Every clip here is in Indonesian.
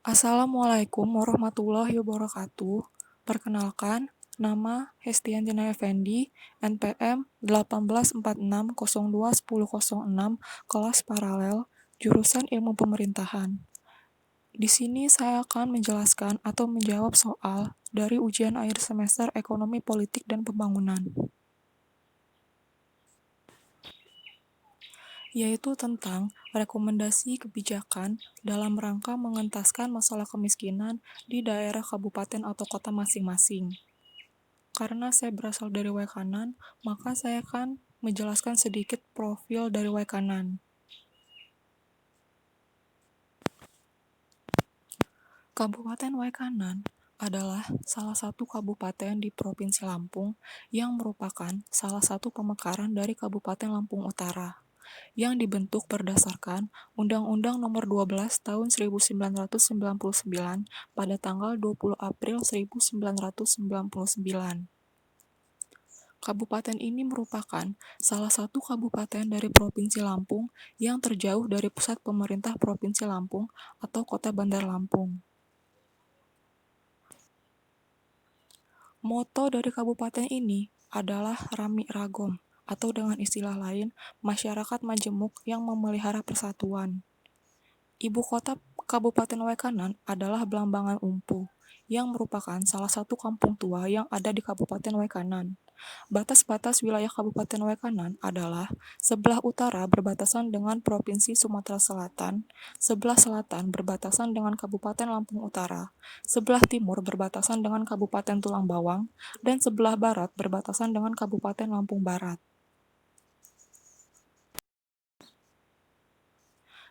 Assalamualaikum warahmatullahi wabarakatuh. Perkenalkan, nama Hestiantina Effendi, NPM 1846021006, kelas paralel, jurusan Ilmu Pemerintahan. Di sini saya akan menjelaskan atau menjawab soal dari ujian akhir semester Ekonomi Politik dan Pembangunan, yaitu tentang rekomendasi kebijakan dalam rangka mengentaskan masalah kemiskinan di daerah kabupaten atau kota masing-masing. Karena saya berasal dari Waikanan, maka saya akan menjelaskan sedikit profil dari Waikanan. Kabupaten Waikanan adalah salah satu kabupaten di Provinsi Lampung yang merupakan salah satu pemekaran dari Kabupaten Lampung Utara yang dibentuk berdasarkan Undang-Undang Nomor 12 Tahun 1999 pada tanggal 20 April 1999. Kabupaten ini merupakan salah satu kabupaten dari Provinsi Lampung yang terjauh dari pusat pemerintah Provinsi Lampung atau Kota Bandar Lampung. Moto dari kabupaten ini adalah Rami Ragom, atau dengan istilah lain, masyarakat majemuk yang memelihara persatuan. Ibu kota Kabupaten Waikanan adalah Blambangan Umpu, yang merupakan salah satu kampung tua yang ada di Kabupaten Waikanan. Batas-batas wilayah Kabupaten Waikanan adalah sebelah utara berbatasan dengan Provinsi Sumatera Selatan, sebelah selatan berbatasan dengan Kabupaten Lampung Utara, sebelah timur berbatasan dengan Kabupaten Tulang Bawang, dan sebelah barat berbatasan dengan Kabupaten Lampung Barat.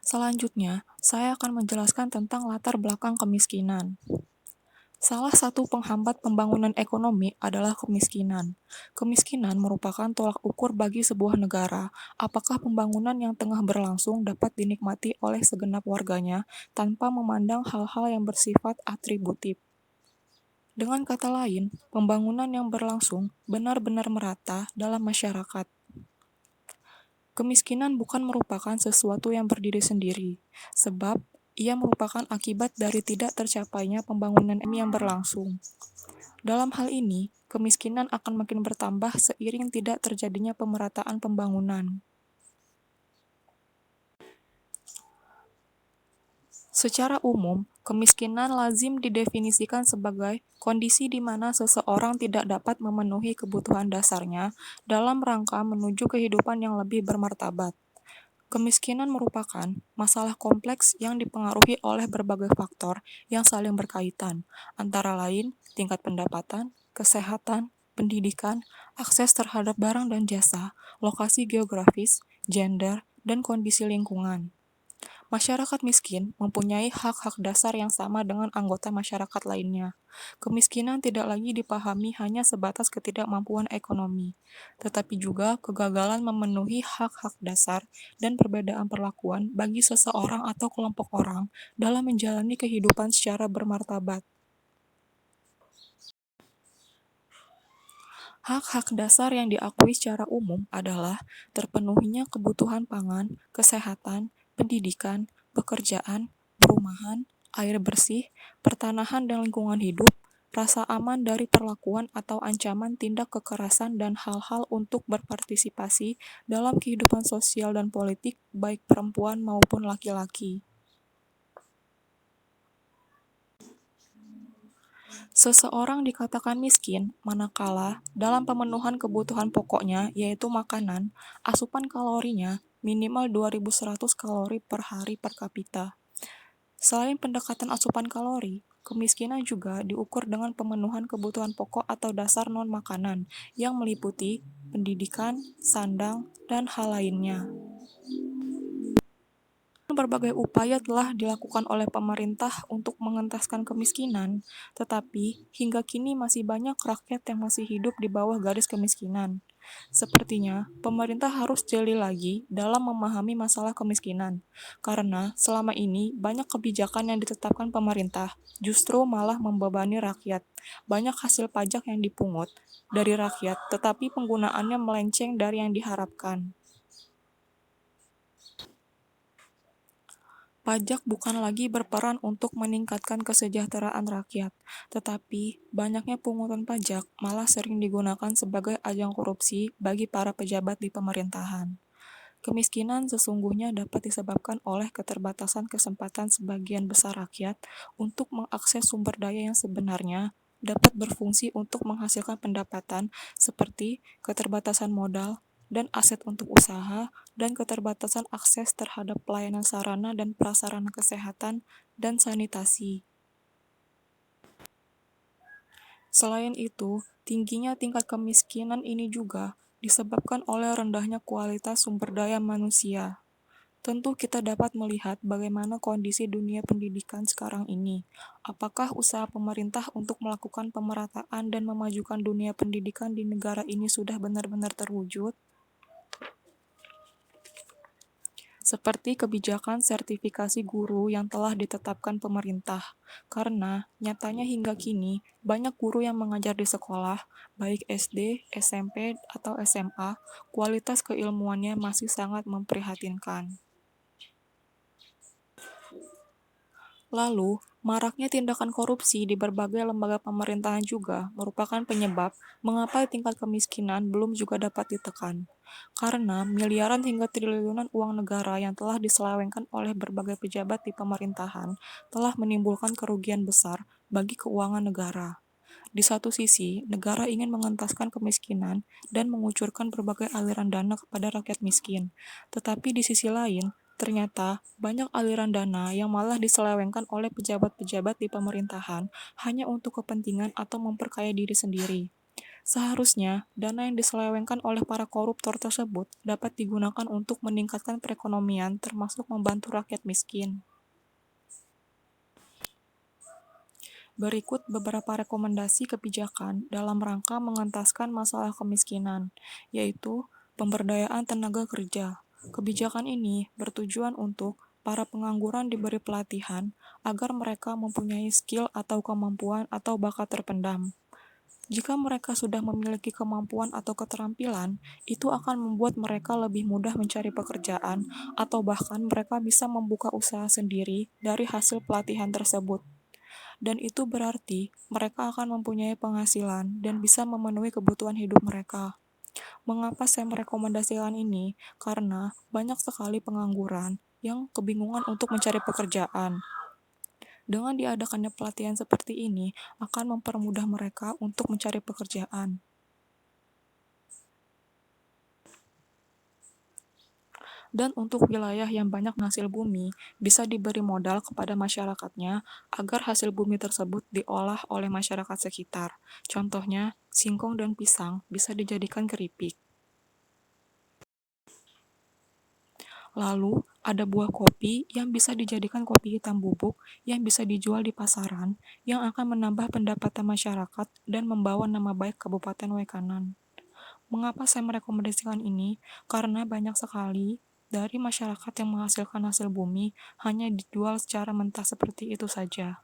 Selanjutnya, saya akan menjelaskan tentang latar belakang kemiskinan. Salah satu penghambat pembangunan ekonomi adalah kemiskinan. Kemiskinan merupakan tolak ukur bagi sebuah negara, apakah pembangunan yang tengah berlangsung dapat dinikmati oleh segenap warganya tanpa memandang hal-hal yang bersifat atributif. Dengan kata lain, pembangunan yang berlangsung benar-benar merata dalam masyarakat. Kemiskinan bukan merupakan sesuatu yang berdiri sendiri, sebab ia merupakan akibat dari tidak tercapainya pembangunan yang berlangsung. Dalam hal ini, kemiskinan akan makin bertambah seiring tidak terjadinya pemerataan pembangunan. Secara umum, kemiskinan lazim didefinisikan sebagai kondisi di mana seseorang tidak dapat memenuhi kebutuhan dasarnya dalam rangka menuju kehidupan yang lebih bermartabat. Kemiskinan merupakan masalah kompleks yang dipengaruhi oleh berbagai faktor yang saling berkaitan, antara lain tingkat pendapatan, kesehatan, pendidikan, akses terhadap barang dan jasa, lokasi geografis, gender, dan kondisi lingkungan. Masyarakat miskin mempunyai hak-hak dasar yang sama dengan anggota masyarakat lainnya. Kemiskinan tidak lagi dipahami hanya sebatas ketidakmampuan ekonomi, tetapi juga kegagalan memenuhi hak-hak dasar dan perbedaan perlakuan bagi seseorang atau kelompok orang dalam menjalani kehidupan secara bermartabat. Hak-hak dasar yang diakui secara umum adalah terpenuhinya kebutuhan pangan, kesehatan, pendidikan, pekerjaan, perumahan, air bersih, pertanahan dan lingkungan hidup, rasa aman dari perlakuan atau ancaman tindak kekerasan dan hal-hal untuk berpartisipasi dalam kehidupan sosial dan politik baik perempuan maupun laki-laki. Seseorang dikatakan miskin manakala dalam pemenuhan kebutuhan pokoknya yaitu makanan, asupan kalorinya minimal 2.100 kalori per hari per kapita. Selain pendekatan asupan kalori, kemiskinan juga diukur dengan pemenuhan kebutuhan pokok atau dasar non-makanan yang meliputi pendidikan, sandang, dan hal lainnya. Berbagai upaya telah dilakukan oleh pemerintah untuk mengentaskan kemiskinan, tetapi hingga kini masih banyak rakyat yang masih hidup di bawah garis kemiskinan. Sepertinya, pemerintah harus jeli lagi dalam memahami masalah kemiskinan, karena selama ini banyak kebijakan yang ditetapkan pemerintah justru malah membebani rakyat. Banyak hasil pajak yang dipungut dari rakyat, tetapi penggunaannya melenceng dari yang diharapkan. Pajak bukan lagi berperan untuk meningkatkan kesejahteraan rakyat, tetapi banyaknya pungutan pajak malah sering digunakan sebagai ajang korupsi bagi para pejabat di pemerintahan. Kemiskinan sesungguhnya dapat disebabkan oleh keterbatasan kesempatan sebagian besar rakyat untuk mengakses sumber daya yang sebenarnya dapat berfungsi untuk menghasilkan pendapatan seperti keterbatasan modal dan aset untuk usaha dan keterbatasan akses terhadap pelayanan sarana dan prasarana kesehatan dan sanitasi. Selain itu, tingginya tingkat kemiskinan ini juga disebabkan oleh rendahnya kualitas sumber daya manusia. Tentu kita dapat melihat bagaimana kondisi dunia pendidikan sekarang ini. Apakah usaha pemerintah untuk melakukan pemerataan dan memajukan dunia pendidikan di negara ini sudah benar-benar terwujud? Seperti kebijakan sertifikasi guru yang telah ditetapkan pemerintah. Karena nyatanya hingga kini, banyak guru yang mengajar di sekolah, baik SD, SMP, atau SMA, kualitas keilmuannya masih sangat memprihatinkan. Lalu, maraknya tindakan korupsi di berbagai lembaga pemerintahan juga merupakan penyebab mengapa tingkat kemiskinan belum juga dapat ditekan. Karena miliaran hingga triliunan uang negara yang telah diselewengkan oleh berbagai pejabat di pemerintahan telah menimbulkan kerugian besar bagi keuangan negara. Di satu sisi, negara ingin mengentaskan kemiskinan dan mengucurkan berbagai aliran dana kepada rakyat miskin. Tetapi di sisi lain, ternyata banyak aliran dana yang malah diselewengkan oleh pejabat-pejabat di pemerintahan hanya untuk kepentingan atau memperkaya diri sendiri. Seharusnya, dana yang diselewengkan oleh para koruptor tersebut dapat digunakan untuk meningkatkan perekonomian termasuk membantu rakyat miskin. Berikut beberapa rekomendasi kebijakan dalam rangka mengentaskan masalah kemiskinan, yaitu pemberdayaan tenaga kerja. Kebijakan ini bertujuan untuk para pengangguran diberi pelatihan agar mereka mempunyai skill atau kemampuan atau bakat terpendam. Jika mereka sudah memiliki kemampuan atau keterampilan, itu akan membuat mereka lebih mudah mencari pekerjaan atau bahkan mereka bisa membuka usaha sendiri dari hasil pelatihan tersebut. Dan itu berarti mereka akan mempunyai penghasilan dan bisa memenuhi kebutuhan hidup mereka. Mengapa saya merekomendasikan ini? Karena banyak sekali pengangguran yang kebingungan untuk mencari pekerjaan. Dengan diadakannya pelatihan seperti ini akan mempermudah mereka untuk mencari pekerjaan. Dan untuk wilayah yang banyak hasil bumi, bisa diberi modal kepada masyarakatnya agar hasil bumi tersebut diolah oleh masyarakat sekitar. Contohnya, singkong dan pisang bisa dijadikan keripik. Lalu, ada buah kopi yang bisa dijadikan kopi hitam bubuk yang bisa dijual di pasaran, yang akan menambah pendapatan masyarakat dan membawa nama baik Kabupaten Waikanan. Mengapa saya merekomendasikan ini? Karena banyak sekali dari masyarakat yang menghasilkan hasil bumi hanya dijual secara mentah seperti itu saja.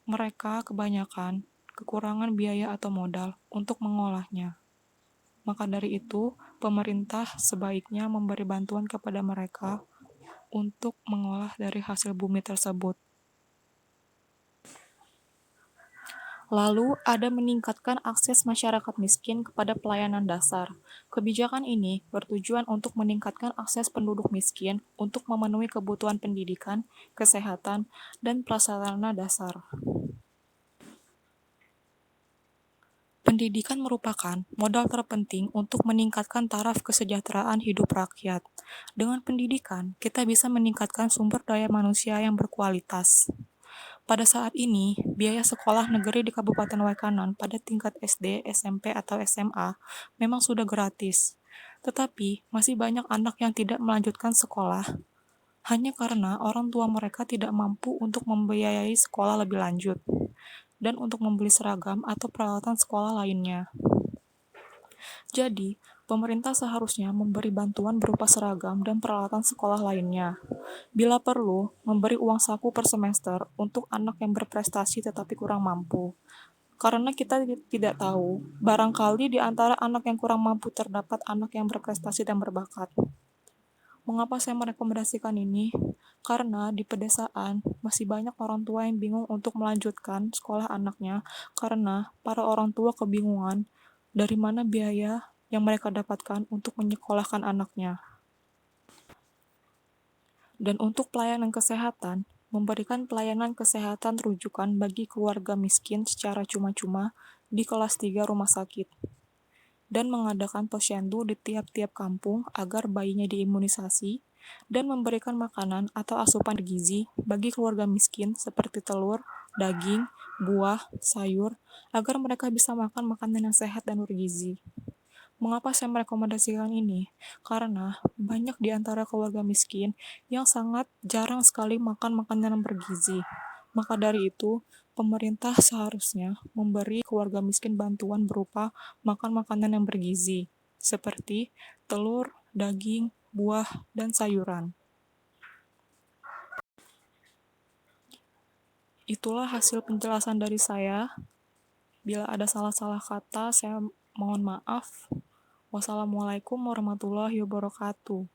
Mereka kebanyakan kekurangan biaya atau modal untuk mengolahnya. Maka dari itu, pemerintah sebaiknya memberi bantuan kepada mereka untuk mengolah dari hasil bumi tersebut. Lalu, ada meningkatkan akses masyarakat miskin kepada pelayanan dasar. Kebijakan ini bertujuan untuk meningkatkan akses penduduk miskin untuk memenuhi kebutuhan pendidikan, kesehatan, dan prasarana dasar. Pendidikan merupakan modal terpenting untuk meningkatkan taraf kesejahteraan hidup rakyat. Dengan pendidikan, kita bisa meningkatkan sumber daya manusia yang berkualitas. Pada saat ini, biaya sekolah negeri di Kabupaten Waikanan pada tingkat SD, SMP, atau SMA memang sudah gratis. Tetapi, masih banyak anak yang tidak melanjutkan sekolah hanya karena orang tua mereka tidak mampu untuk membiayai sekolah lebih lanjut dan untuk membeli seragam atau peralatan sekolah lainnya. Jadi, pemerintah seharusnya memberi bantuan berupa seragam dan peralatan sekolah lainnya. Bila perlu, memberi uang saku per semester untuk anak yang berprestasi tetapi kurang mampu. Karena kita tidak tahu, barangkali di antara anak yang kurang mampu terdapat anak yang berprestasi dan berbakat. Mengapa saya merekomendasikan ini? Karena di pedesaan masih banyak orang tua yang bingung untuk melanjutkan sekolah anaknya karena para orang tua kebingungan dari mana biaya yang mereka dapatkan untuk menyekolahkan anaknya. Dan untuk pelayanan kesehatan, memberikan pelayanan kesehatan rujukan bagi keluarga miskin secara cuma-cuma di kelas 3 rumah sakit, dan mengadakan posyandu di tiap-tiap kampung agar bayinya diimunisasi, dan memberikan makanan atau asupan gizi bagi keluarga miskin seperti telur, daging, buah, sayur, agar mereka bisa makan makanan yang sehat dan bergizi. Mengapa saya merekomendasikan ini? Karena banyak di antara keluarga miskin yang sangat jarang sekali makan makanan yang bergizi. Maka dari itu, pemerintah seharusnya memberi keluarga miskin bantuan berupa makan makanan yang bergizi, seperti telur, daging, buah, dan sayuran. Itulah hasil penjelasan dari saya. Bila ada salah-salah kata, saya mohon maaf. Wassalamualaikum warahmatullahi wabarakatuh.